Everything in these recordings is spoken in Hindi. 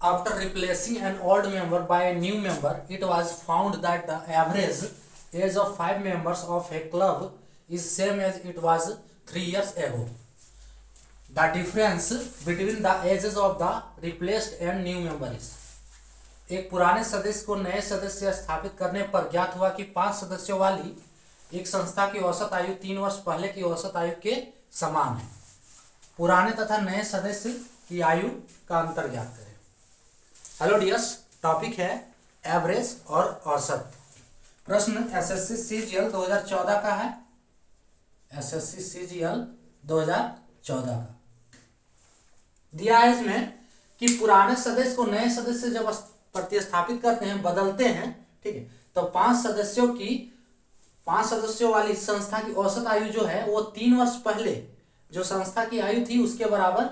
After replacing an old member by a new member, it was found that the average age of 5 members of a club is same as it was 3 years ago. The difference between the ages of the replaced and new member is, एक पुराने सदस्य को नए सदस्य स्थापित करने पर ज्ञात हुआ कि 5 सदस्यों वाली एक संस्था की औसत आयु 3 वर्ष पहले की औसत आयु के समान है। पुराने तथा नए सदस्य की आयु का अंतर ज्ञात करें। हेलो डियर्स, टॉपिक है एवरेज और औसत। प्रश्न एसएससी सीजीएल 2014 का है। एसएससी सीजीएल 2014 का दिया है इसमें कि पुराने सदस्य को नए सदस्य जब प्रतिस्थापित करते हैं, बदलते हैं, ठीक है, तो 5 सदस्यों वाली संस्था की औसत आयु जो है वो 3 वर्ष पहले जो संस्था की आयु थी उसके बराबर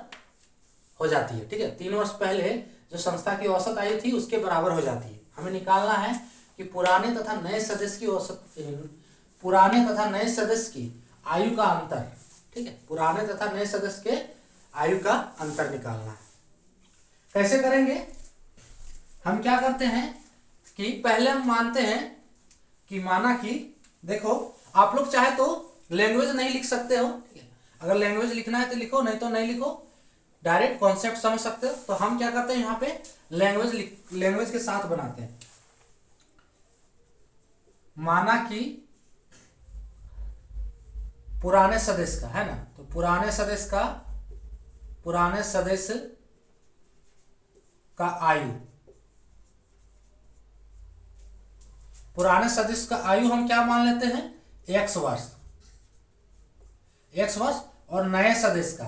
हो जाती है। ठीक है, 3 वर्ष पहले जो संस्था की औसत आयु थी उसके बराबर हो जाती है। हमें निकालना है कि पुराने तथा नए सदस्य की आयु का अंतर। ठीक है, पुराने तथा नए सदस्य के आयु का अंतर निकालना है। कैसे करेंगे? हम क्या करते हैं कि पहले हम मानते हैं कि माना कि देखो, आप लोग चाहे तो लैंग्वेज नहीं लिख सकते हो। ठीक है, अगर लैंग्वेज लिखना है तो लिखो, नहीं तो नहीं लिखो, डायरेक्ट कॉन्सेप्ट समझ सकते हो। तो हम क्या करते हैं, यहाँ पे लैंग्वेज के साथ बनाते हैं। माना कि पुराने सदस्य का है ना, तो पुराने सदस्य का आयु, पुराने सदस्य का आयु हम क्या मान लेते हैं, x वर्ष, और नए सदस्य का,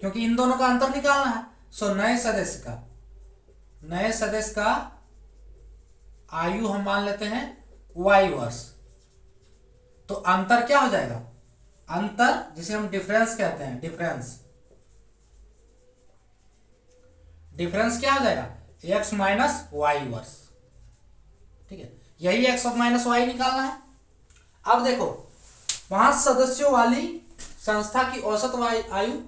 क्योंकि इन दोनों का अंतर निकालना है। सो नए सदस्य का आयु हम मान लेते हैं y वर्ष। तो अंतर क्या हो जाएगा, अंतर जिसे हम डिफरेंस कहते हैं, डिफरेंस क्या हो जाएगा, x माइनस वाई वर्ष। ठीक है, यही x माइनस वाई निकालना है। अब देखो, 5 सदस्यों वाली संस्था की औसत आयु,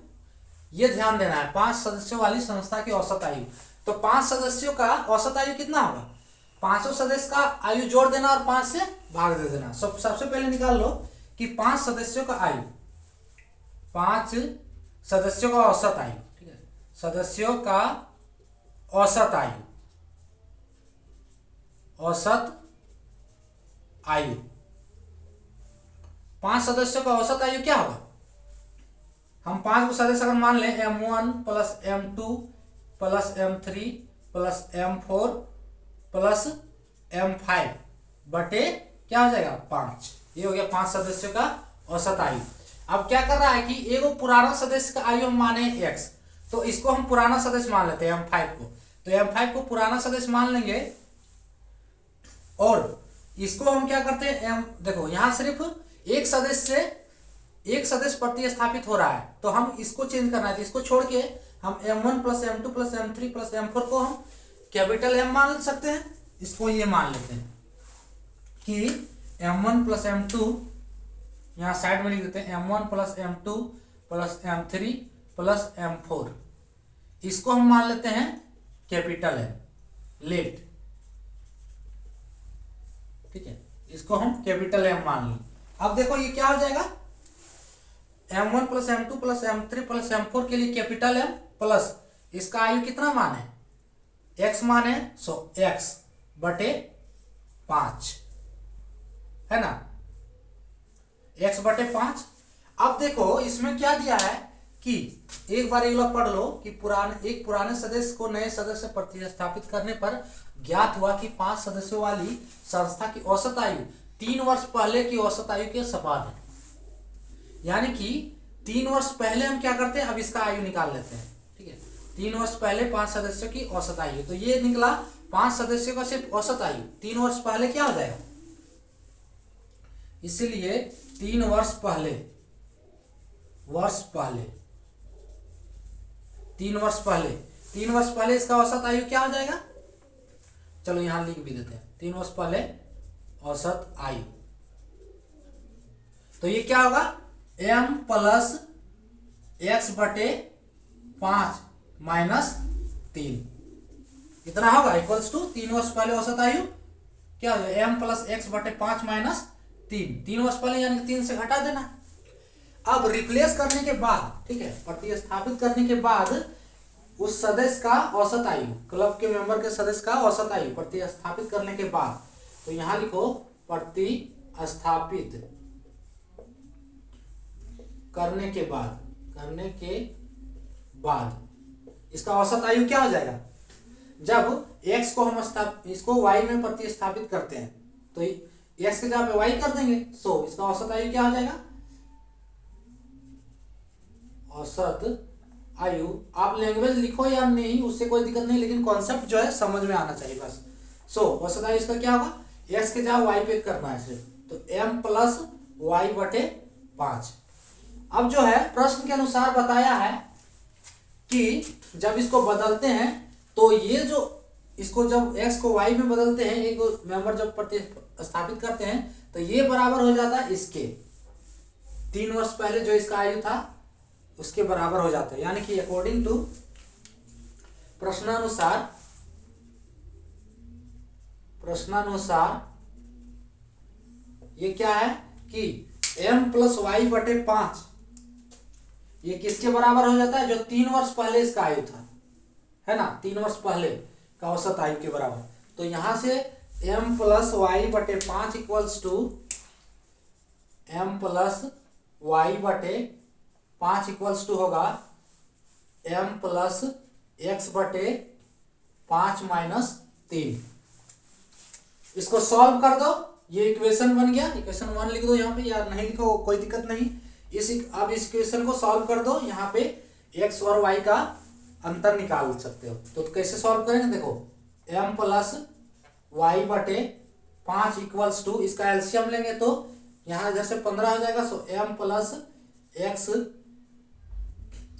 ये ध्यान देना है, 5 सदस्यों वाली संस्था की औसत आयु। तो 5 सदस्यों का औसत आयु कितना होगा, 5 सदस्य का आयु जोड़ देना और 5 से भाग दे देना। सबसे पहले निकाल लो कि 5 सदस्यों का आयु, 5 सदस्यों का औसत आयु। ठीक है, सदस्यों का औसत आयु 5 सदस्यों का औसत आयु क्या होगा, हम 5 को सदस्य अगर मान लें, M1 plus M2 plus M3 plus M4 plus M5 बटे क्या हो जाएगा, 5। ये हो गया 5 सदस्यों का औसत आयु। अब क्या कर रहा है कि एगो पुराना सदस्य का आयु हम माने x, तो इसको हम पुराना सदस्य मान लेते हैं M5 को। तो M5 को पुराना सदस्य मान लेंगे और इसको हम क्या करते हैं, देखो यहाँ सिर्फ एक सदस्य प्रतिस्थापित हो रहा है, तो हम इसको चेंज करना है। तो इसको छोड़ के हम M1 plus M2 plus M3 plus M4 को हम कैपिटल M मान सकते हैं। इसको ये मान लेते हैं कि M1 प्लस M2, यहाँ साइड में लिख देते हैं M1 plus M2 plus M3 plus M4, इसको हम मान लेते हैं कैपिटल M, लेट। ठीक है, इसको हम कैपिटल M मान लें। अब देखो ये क्या हो जाएगा, M1 plus M2 plus M3 plus M4 के लिए कैपिटल M प्लस इसका आयु कितना मान है, x मान है, सो x बटे 5 है ना, x बटे 5। अब देखो इसमें क्या दिया है कि एक बार ये लोग पढ़ लो कि एक पुराने सदस्य को नए सदस्य प्रतिस्थापित करने पर ज्ञात हुआ कि 5 सदस्यों वाली संस्था की औसत आयु 3 वर्ष पहले की औसत आयु के समान है। यानी कि 3 वर्ष पहले हम क्या करते हैं, अब इसका आयु निकाल लेते हैं। ठीक है, 3 वर्ष पहले 5 सदस्यों की औसत आयु, तो ये निकला 5 सदस्यों का सिर्फ औसत आयु 3 वर्ष पहले क्या हो जाएगा, इसलिए 3 वर्ष पहले 3 वर्ष पहले इसका औसत आयु क्या हो जाएगा, चलो यहां लिख भी देते हैं, 3 वर्ष पहले औसत आयु। तो ये क्या होगा, m प्लस x बटे 5 माइनस 3। इतना होगा इक्वल्स टू 3 वर्ष पहले औसत आयु क्या हो जाएगा m प्लस एक्स बटे 5 माइनस 3 वर्ष पहले यानी कि 3 से घटा देना। अब रिप्लेस करने के बाद, ठीक है, प्रतिस्थापित करने के बाद उस सदस्य का औसत आयु, क्लब के मेंबर के सदस्य का औसत आयु प्रतिस्थापित करने के बाद, तो यहां लिखो प्रतिस्थापित करने के बाद इसका औसत आयु क्या हो जाएगा। जब x को हम इसको y में प्रतिस्थापित करते हैं तो x के जगह पे y कर देंगे, सो इसका औसत आयु क्या हो जाएगा। औसत आयु आप लैंग्वेज लिखो या नहीं उससे कोई दिक्कत नहीं, लेकिन कॉन्सेप्ट जो है समझ में आना चाहिए बस। सो औसत आयु इसका क्या होगा, x के जगह y पे करना है सिर्फ, तो m प्लस वाई बटे 5। अब जो है प्रश्न के अनुसार बताया है कि जब इसको बदलते हैं तो ये जो इसको जब x को y में बदलते हैं, एक मेंबर जब प्रतिस्थापित करते हैं तो ये बराबर हो जाता है इसके 3 वर्ष पहले जो इसका आयु था उसके बराबर हो जाता है। यानी कि अकॉर्डिंग टू प्रश्नानुसार ये क्या है कि m प्लस वाई बटे 5 ये किसके बराबर हो जाता है, जो 3 वर्ष पहले इसका आयु था, है ना, 3 वर्ष पहले का औसत आयु के बराबर। तो यहां से m प्लस वाई बटे 5 equals to m plus Y बटे 5 इक्वल्स टू होगा m प्लस एक्स बटे 5 माइनस 3। इसको सॉल्व कर दो, ये इक्वेशन बन गया। इक्वेशन 1 लिख दो यहाँ पे, या नहीं लिखो कोई दिक्कत नहीं। अब इस इक्वेशन को सॉल्व कर दो, यहाँ पे x और y का अंतर निकाल सकते हो। तो कैसे सॉल्व करेंगे, देखो m प्लस वाई बटे 5 इक्वल्स टू, इसका एलसीएम लेंगे तो यहाँ इधर से 15 हो जाएगा। सो m प्लस एक्स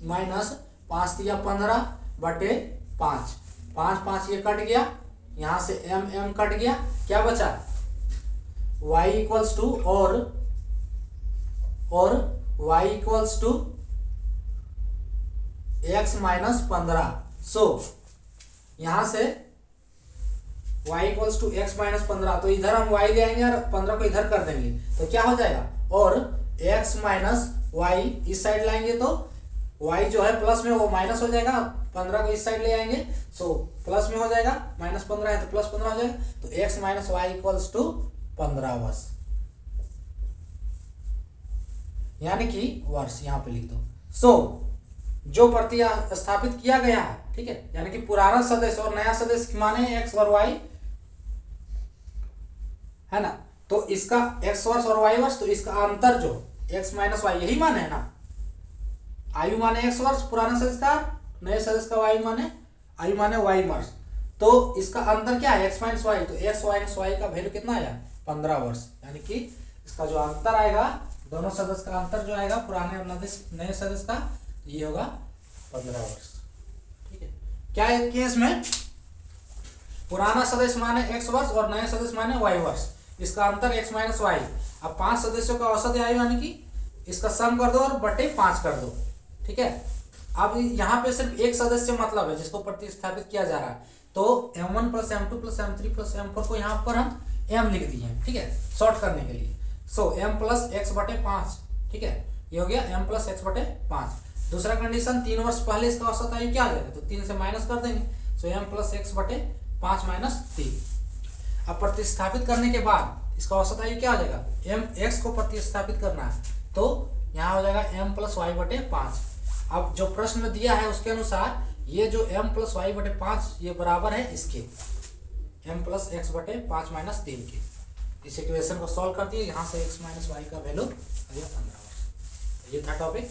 माइनस 5 दिया 15 बटे 5, 5 ये कट गया, यहाँ से m कट गया, क्या बचा y इक्वल्स टू और y equals to x minus 15। So यहां से y equals to X minus 15, तो इधर हम y ले आएंगे और 15 को इधर कर देंगे तो क्या हो जाएगा, और x माइनस वाई इस साइड लाएंगे तो y जो है प्लस में वो माइनस हो जाएगा, 15 को इस साइड ले आएंगे सो प्लस में हो जाएगा, माइनस 15 है तो प्लस 15 हो जाएगा, तो x minus Y equals to 15 वर्ष, यानी कि वर्ष यहाँ पे लिख दो। सो जो प्रतिस्थापित किया गया है, ठीक है, यानी कि पुराना सदस्य और नया सदस्य माने x और y, है ना, तो इसका x वर्ष और y वर्ष, तो इसका अंतर जो x माइनस वाई यही माने है ना, आयु माने x वर्ष पुराना सदस्य का, नए सदस्य का y माने आयु माने y वर्ष, तो इसका अंतर क्या है x माइनस वाई, तो x माइनस वाई का वैल्यू कितना आया 15 वर्ष, यानी कि इसका जो अंतर आएगा, दोनों सदस्य का अंतर जो आएगा पुराने और नए सदस्य का, ये होगा 15 वर्ष। ठीक है, क्या एक केस में पुराना सदस्य माने x वर्ष और नए सदस्य माने y वर्ष, इसका अंतर x माइनस वाई। अब 5 सदस्यों का औसत आयु यानी कि इसका सम कर दो और बटे 5 कर दो। ठीक है, अब यहाँ पे सिर्फ एक सदस्य मतलब है जिसको प्रतिस्थापित किया जा रहा है, तो m1 plus m2 plus m3 plus m4 को यहाँ पर हम m लिख दिए हैं, ठीक है, शॉर्ट करने के लिए। सो m प्लस एक्स बटे 5, ठीक है, ये हो गया m प्लस एक्स बटे 5। दूसरा कंडीशन 3 वर्ष पहले इसका औसत आयु क्या आ जाएगा, तो 3 से माइनस कर देंगे, सो m प्लस एक्स बटे 5 माइनस 3। अब प्रतिस्थापित करने के बाद इसका औसत आयु क्या आ जाएगा, m x को प्रतिस्थापित करना है तो यहाँ हो जाएगा m प्लस वाई बटे 5। अब जो प्रश्न में दिया है उसके अनुसार ये जो m प्लस वाई बटे 5 ये बराबर है इसके m प्लस एक्स बटे 5 माइनस 3 के। इस इक्वेशन को सॉल्व कर दिए, यहाँ से x माइनस वाई का वैल्यू आ गया 15। ये था टॉपिक।